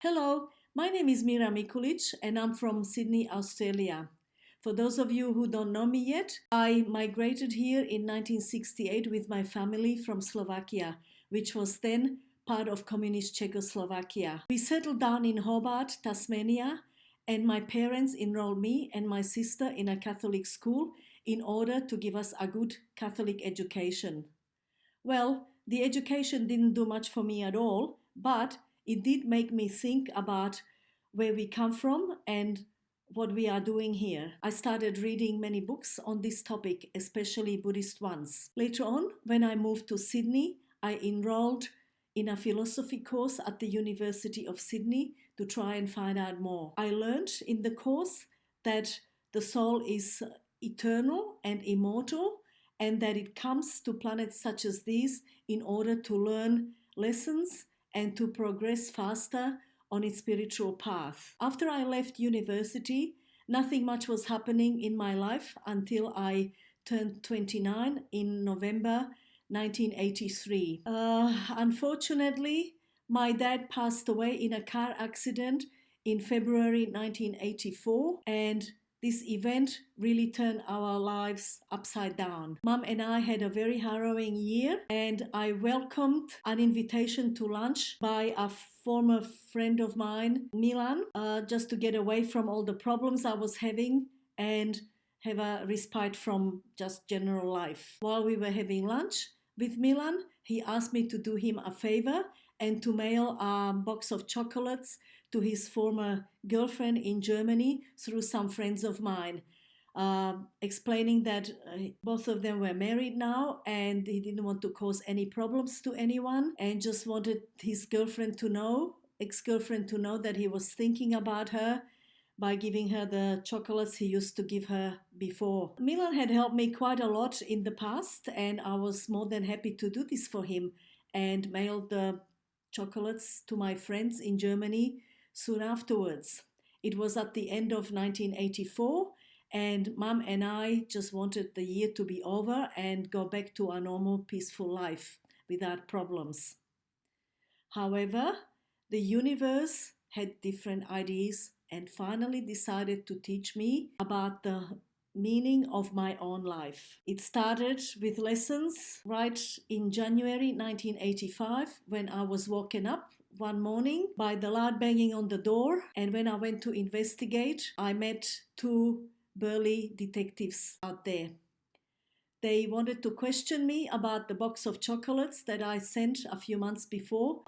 Hello, my name is Mira Mikulic and I'm from Sydney, Australia. For those of you who don't know me yet, I migrated here in 1968 with my family from Slovakia, which was then part of communist Czechoslovakia. We settled down in Hobart, Tasmania, and my parents enrolled me and my sister in a Catholic school in order to give us a good Catholic education. Well, the education didn't do much for me at all, but it did make me think about where we come from and what we are doing here. I started reading many books on this topic, especially Buddhist ones. Later on, when I moved to Sydney, I enrolled in a philosophy course at the University of Sydney to try and find out more. I learned in the course that the soul is eternal and immortal, and that it comes to planets such as these in order to learn lessons and to progress faster on its spiritual path. After I left university, nothing much was happening in my life until I turned 29 in November 1983. Unfortunately, my dad passed away in a car accident in February 1984, and this event really turned our lives upside down. Mum and I had a very harrowing year, and I welcomed an invitation to lunch by a former friend of mine, Milan, just to get away from all the problems I was having and have a respite from just general life. While we were having lunch with Milan, he asked me to do him a favor and to mail a box of chocolates to his former girlfriend in Germany through some friends of mine, explaining that both of them were married now and he didn't want to cause any problems to anyone and just wanted his girlfriend to know, ex-girlfriend to know that he was thinking about her by giving her the chocolates he used to give her before. Milan had helped me quite a lot in the past, and I was more than happy to do this for him and mailed the chocolates to my friends in Germany soon afterwards. It was at the end of 1984, and Mum and I just wanted the year to be over and go back to our normal peaceful life without problems. However, the universe had different ideas and finally decided to teach me about the meaning of my own life. It started with lessons right in January 1985 when I was woken up one morning by the loud banging on the door, and when I went to investigate, I met two burly detectives out there. They wanted to question me about the box of chocolates that I sent a few months before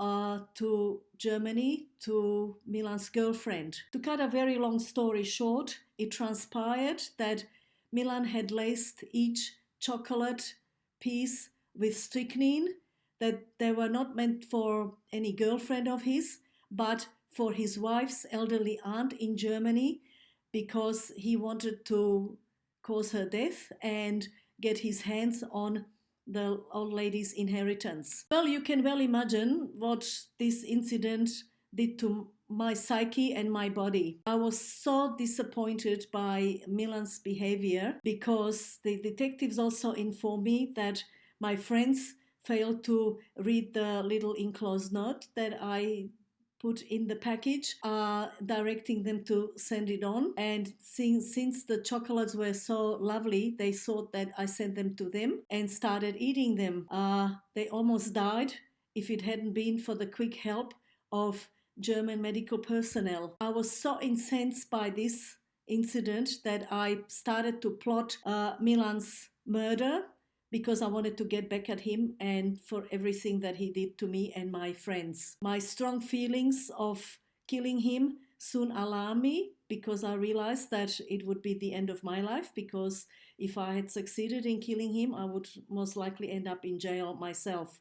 to Germany to Milan's girlfriend. To cut a very long story short, it transpired that Milan had laced each chocolate piece with strychnine, that they were not meant for any girlfriend of his, but for his wife's elderly aunt in Germany, because he wanted to cause her death and get his hands on the old lady's inheritance. Well, you can well imagine what this incident did to my psyche and my body. I was so disappointed by Milan's behavior because the detectives also informed me that my friends failed to read the little enclosed note that I put in the package, directing them to send it on. And since the chocolates were so lovely, they thought that I sent them to them and started eating them. They almost died if it hadn't been for the quick help of German medical personnel. I was so incensed by this incident that I started to plot Milan's murder, because I wanted to get back at him and for everything that he did to me and my friends. My strong feelings of killing him soon alarmed me, because I realized that it would be the end of my life, because if I had succeeded in killing him, I would most likely end up in jail myself.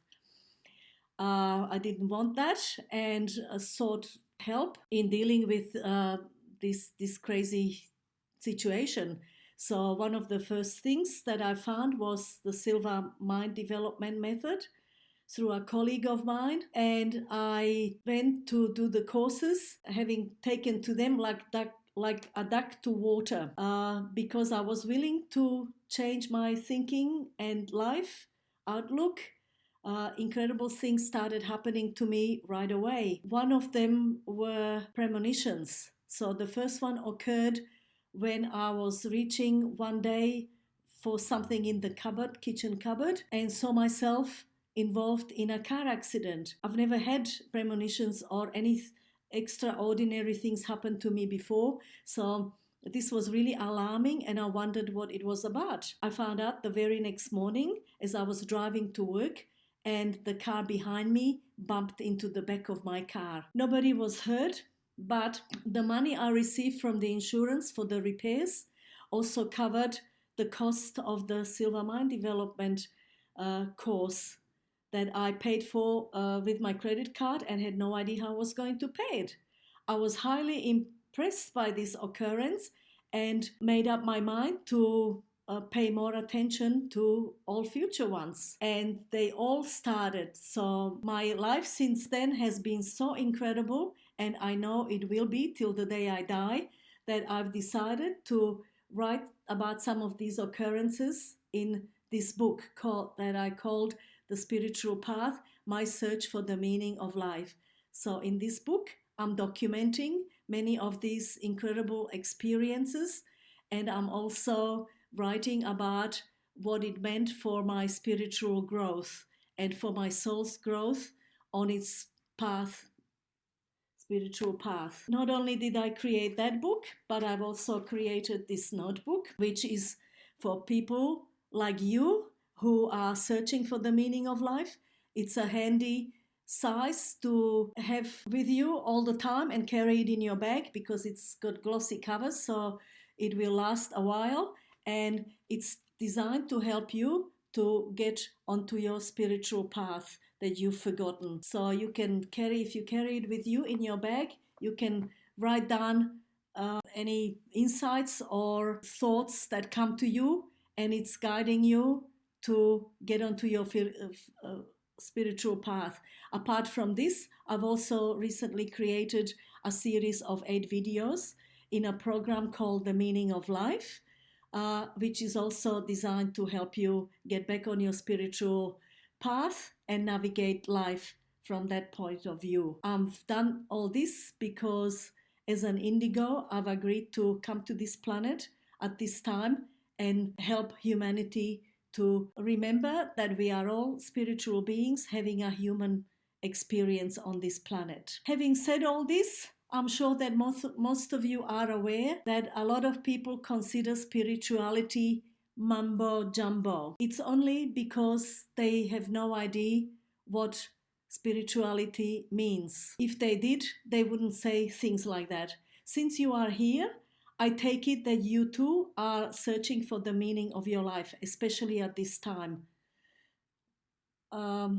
I didn't want that and sought help in dealing with this crazy situation. So one of the first things that I found was the Silva mind development method through a colleague of mine, and I went to do the courses, having taken to them like a duck to water, because I was willing to change my thinking and life outlook. incredible things started happening to me right away. One of them were premonitions. So the first one occurred when I was reaching one day for something in the cupboard, kitchen cupboard, and saw myself involved in a car accident. I've never had premonitions or any extraordinary things happen to me before. So this was really alarming, and I wondered what it was about. I found out the very next morning as I was driving to work, and the car behind me bumped into the back of my car. Nobody was hurt, but the money I received from the insurance for the repairs also covered the cost of the silver mine development course that I paid for with my credit card and had no idea how I was going to pay it. I was highly impressed by this occurrence and made up my mind to pay more attention to all future ones. And they all started. So my life since then has been so incredible, and I know it will be till the day I die, that I've decided to write about some of these occurrences in this book that I called The Spiritual Path, My Search for the Meaning of Life. So in this book, I'm documenting many of these incredible experiences, and I'm also writing about what it meant for my spiritual growth and for my soul's growth on its path, spiritual path. Not only did I create that book, but I've also created this notebook, which is for people like you who are searching for the meaning of life. It's a handy size to have with you all the time and carry it in your bag because it's got glossy covers, so it will last a while, and it's designed to help you to get onto your spiritual path that you've forgotten. So you can if you carry it with you in your bag, you can write down any insights or thoughts that come to you, and it's guiding you to get onto your spiritual path. Apart from this, I've also recently created a series of 8 videos in a program called The Meaning of Life, which is also designed to help you get back on your spiritual path and navigate life from that point of view. I've done all this because as an indigo, I've agreed to come to this planet at this time and help humanity to remember that we are all spiritual beings having a human experience on this planet. Having said all this, I'm sure that most of you are aware that a lot of people consider spirituality mumbo jumbo. It's only because they have no idea what spirituality means. If they did, they wouldn't say things like that. Since you are here, I take it that you too are searching for the meaning of your life, especially at this time.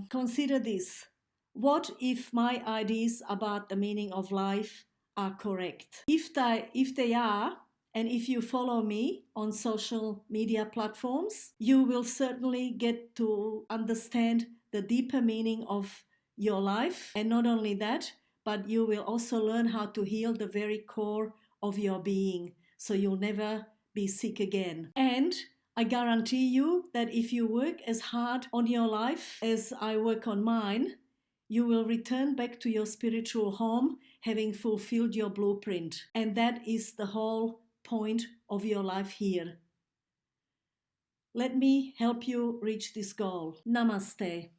Consider this. What if my ideas about the meaning of life are correct? If they are, and if you follow me on social media platforms, you will certainly get to understand the deeper meaning of your life. And not only that, but you will also learn how to heal the very core of your being, so you'll never be sick again. And I guarantee you that if you work as hard on your life as I work on mine, you will return back to your spiritual home having fulfilled your blueprint. And that is the whole point of your life here. Let me help you reach this goal. Namaste.